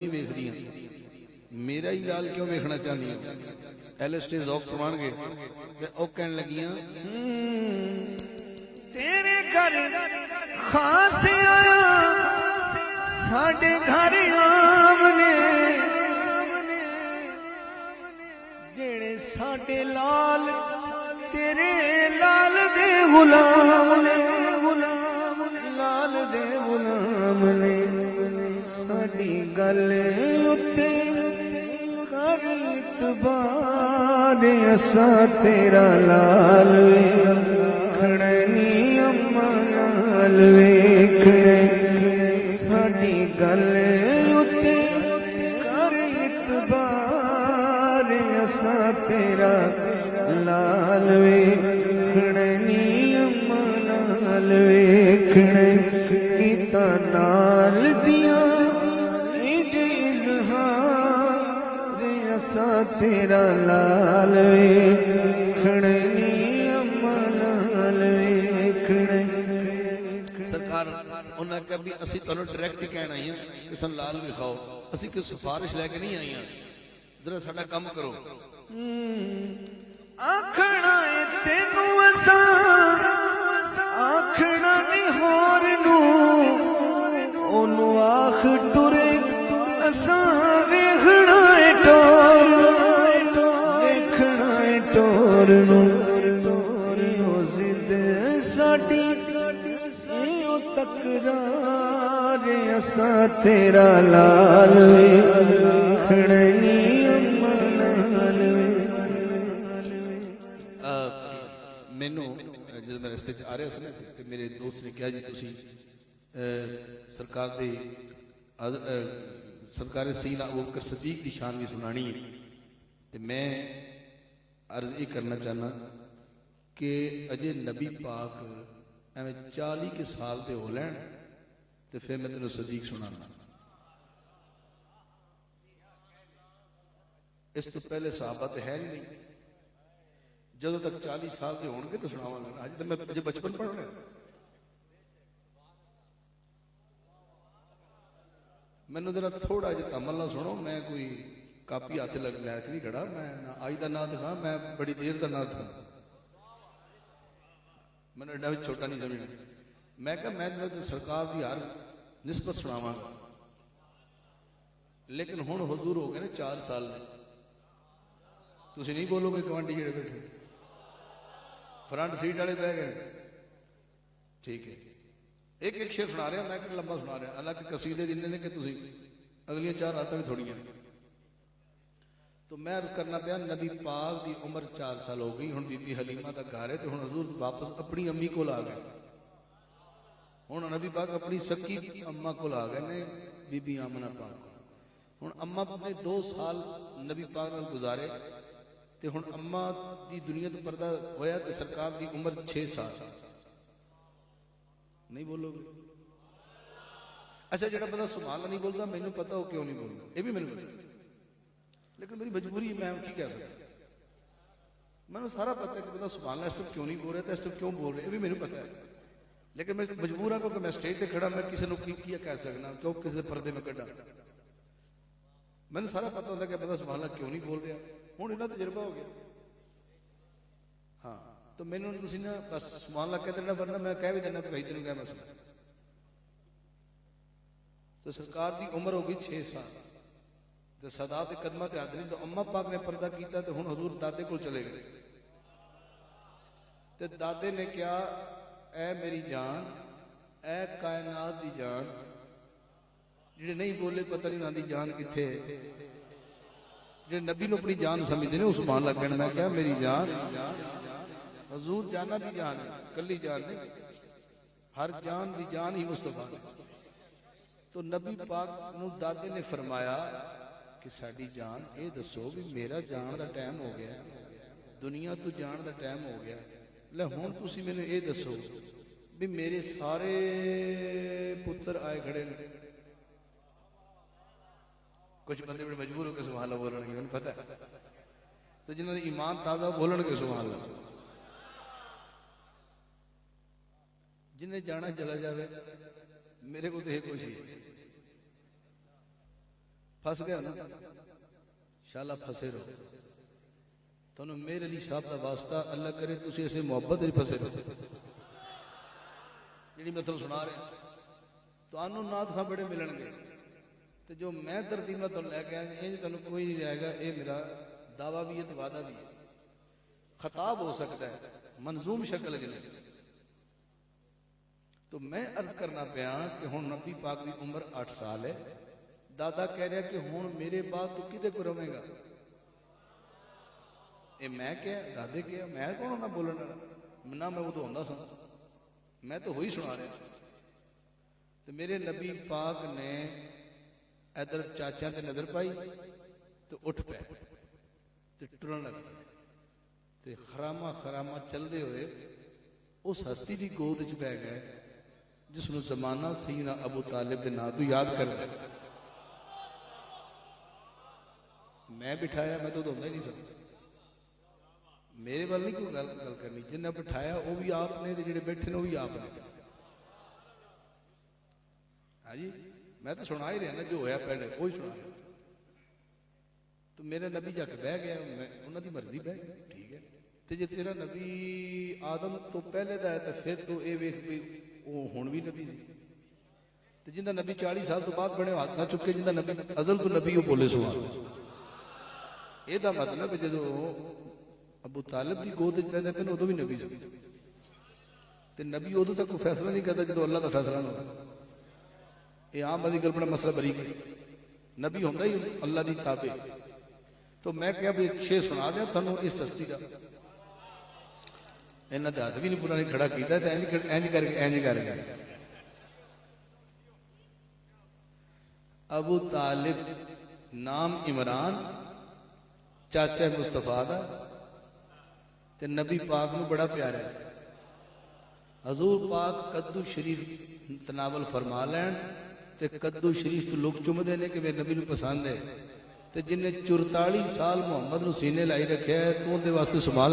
वेख रही मेरा ही लाल क्यों वेखना चाहती एलएसटी जौक फरमानगे ओ कहन लगियां तेरे घर खास आया साडे घर आमने जेड़े साडे लाल तेरे लाल दे गुलाम ने लाल दे गुलाम ने साडी गल उत्ते कर इतबार असा तेरा लाल वेखणे नी अम्मा नाल वेखणे साडी गल उत्ते कर इतबार असा तेरा लाल वेखणे नी अम्मा नाल वेखणे कीता नाल दियां तेरा लाल वेखणे नी अम्मा नाल वेखणे सरकार उन्हें कहा भी असी तुहानू डायरेक्ट कहना आई कि सन लाल विखाओ असी कोई सिफारिश लैके नहीं आई जरा साडा काम करो आखना है तेनू असा आखना नहीं होर नू ओनू आख टुरे असा वेखना है टोर वेखना है टोर नू ओ जिद साडी ओ तकरार असा तेरा लाल वेखणे नी अम्मा नाल मैनू जो मैं रस्ते आ रहा था तो मेरे दोस्त ने कहा जी तुसी सरकार दे सरकार सईदा अबू बकर सदीक की शान भी सुनानी है तो मैं अर्ज ये करना चाहना कि अजे नबी पाक एवं 40 के साल के हो लैन तो फिर मैं तेन सदीक सुनाना इस तो पहले सहाबा तो है ही नहीं जो तक 40 साल के होंगे तो सुनावांगा अज तो मैं अजे बचपन पढ़ रहा मैनू जरा थोड़ा जिहा अमल ना सुनो मैं कोई कापी हाथ लैके नहीं खड़ा मैं ना अज का ना दिखा मैं बड़ी देर का ना था मैंने एडा भी छोटा नहीं समझना मैं क्या मैं सरकार की हर निस्बत सुनावांगा लेकिन हुण हुजूर हो गए ना 4 साल में तुसीं नहीं बोलोगे गवांढी जेड़े बैठे फ्रंट सीट वाले बह गए ठीक है एक एक शेर सुना रहा मैं कि लंबा सुना रहा हालांकि कसीदे जिन्ने ने कि तुसीं अगलियां 4 रातां भी थोड़ियां तो मैं अर्ज करना पाया नबी पाक की उम्र 4 साल हो गई हुण बीबी हलीमा का घर है तो हुण हजूर वापस अपनी अम्मी को आ गए हुण नबी पाक अपनी सकी अम्मा को आ गए ने बीबी आमना पाक हुण अम्मा ने 2 साल नबी पाक नाल गुजारे तो हुण अम्मा की दुनिया तो पर्दा होया तो सरकार की उम्र 6 साल नहीं बोलोगे अच्छा जो बंदा सुभान नहीं बोलता मैनू पता वो क्यों नहीं बोलता ये भी मैंने पता लेकिन मेरी मजबूरी मैं की कह सकता मैंने सारा पता है कि बंदा सुभान इस टाइम क्यों नहीं बोल रहा था इस टाइम क्यों बोल रहे ये भी मैंने पता है लेकिन मैं मजबूर हाँ क्योंकि मैं स्टेज पर खड़ा मैं किसी को की कह सकना क्यों किसी पर्दे में कड़ा मैंने सारा पता होता कि बंदा सुभान क्यों नहीं बोल रहा हूँ इन्ना तजुर्बा हो गया हाँ तो मैंने ना बस सुभान अल्लाह कह देना वरना मैं कह भी देना भाई तेन क्या मसला तो सरकार की उम्र हो गई 6 साल तो सदा के कदम से हाथ नहीं तो अम्मा पाक ने पर्दा किया तो हुण हजूर दादे को चले गए तो दादे ने क्या ऐ मेरी जान ऐ कायनात की जान जिहड़े नहीं बोले पता नहीं उन्हां दी जान किथे जो नबी ने अपनी जान समझते हैं उस सुभान अल्लाह कहना मैं क्या मेरी जान हजूर जाना दी जान है कली जान नहीं हर जान दी जान ही मुस्तफा तो नबी पाक नूं दादे ने फरमाया कि साडी जान ये दसो भी मेरा जान का टाइम हो गया दुनिया तो जान का टाइम हो गया ले हुण तुसीं मैनूं ये दसो भी मेरे सारे पुत्र आए खड़े ने कुछ बंदे बड़े मजबूर होकर सुभान अल्लाह बोलणगे उन्हें पता है तो जिन्हों ने ईमान ताजा बोलणगे सुभान अल्लाह जिन्हें जाना चला जाए मेरे को तो यह कोई सी फस गया ना शाला फसे रहो तुहानू मेरे अली साहब का वास्ता अल्लाह करे तुसीं इसे मुहब्बत विच फसे रहो जिहड़ी मैं तुहानू सुना रहा तुहानू नाथ खां बड़े मिलणगे ते जो मैं तरतीब तुहानू लैके आया इंज तुहानू कोई नहीं जाएगा। ये मेरा दावा भी है तो वादा भी है। खताब हो सकता है मंजूम शक्ल च नहीं। तो मैं अर्ज करना पाया कि हुण नबी पाक की उम्र 8 साल है। दादा कह रहा कि हुण मेरे बाद तू किदे को रवेगा। ये मैं क्या दादे क्या मैं कौन ना बोलने वाला ना मैं उदों होंदा सा मैं तो हो ही सुना रहा। तो मेरे नबी पाक ने इधर चाचा ते नजर पाई तो उठ पे ते टुरन लग गए ते खरामा खरामा चलते हुए उस हस्ती की गोद च पै गए जिसनों जमाना सैयदना अबू तालिब के नाम तो याद कर लिया। मैं बिठाया मैं तो होंदा ही नहीं सकता मेरे वाल नहीं कोई गल करनी जिन्हें बिठाया वो भी आपने जो बैठे ने वो भी आपने। हाँ जी मैं तो सुना ही रहा ना जो होया पहले वो ही सुना रहा। तो मेरे नबी जाके बह गया मैं उन्होंने मर्जी बह गई ठीक है। तो जे तेरा नबी आदम तो पहले का है तो फिर तो ये वेख भी वो हुण भी नबी सी ते जिंदा नबी 40 साल तो बाद बने हाथ ना चुके जिंदा नबी अजल तो नबी वो बोले सुहा। यदा मतलब जो अबू तालिब की गोद पैदा पे उदों भी नबी सी ते नबी उदों तक कोई फैसला नहीं करता जो अल्लाह का फैसला ना हो। ये आम बदी कल्पना मसला बरी नबी होंदा ही अल्लाह की ताबे। तो मैं क्या भी शेर सुना दिया थानू इस सस्ती का इन्होंने हाथ भी नहीं पूरा नहीं खड़ा किया इंज करके अबू तालिब नाम इमरान चाचा मुस्तफा का ते नबी पाक नू बड़ा प्यारा है। हजूर पाक कद्दू शरीफ तनावल फरमा लैन ते कद्दू शरीफ तो लोग चुमदे ने कि मेरे नबी नू पसंद है। ते जिन्हें 44 साल मुहम्मद नू सीने लाई रखे है तो उनके वास्ते संभाल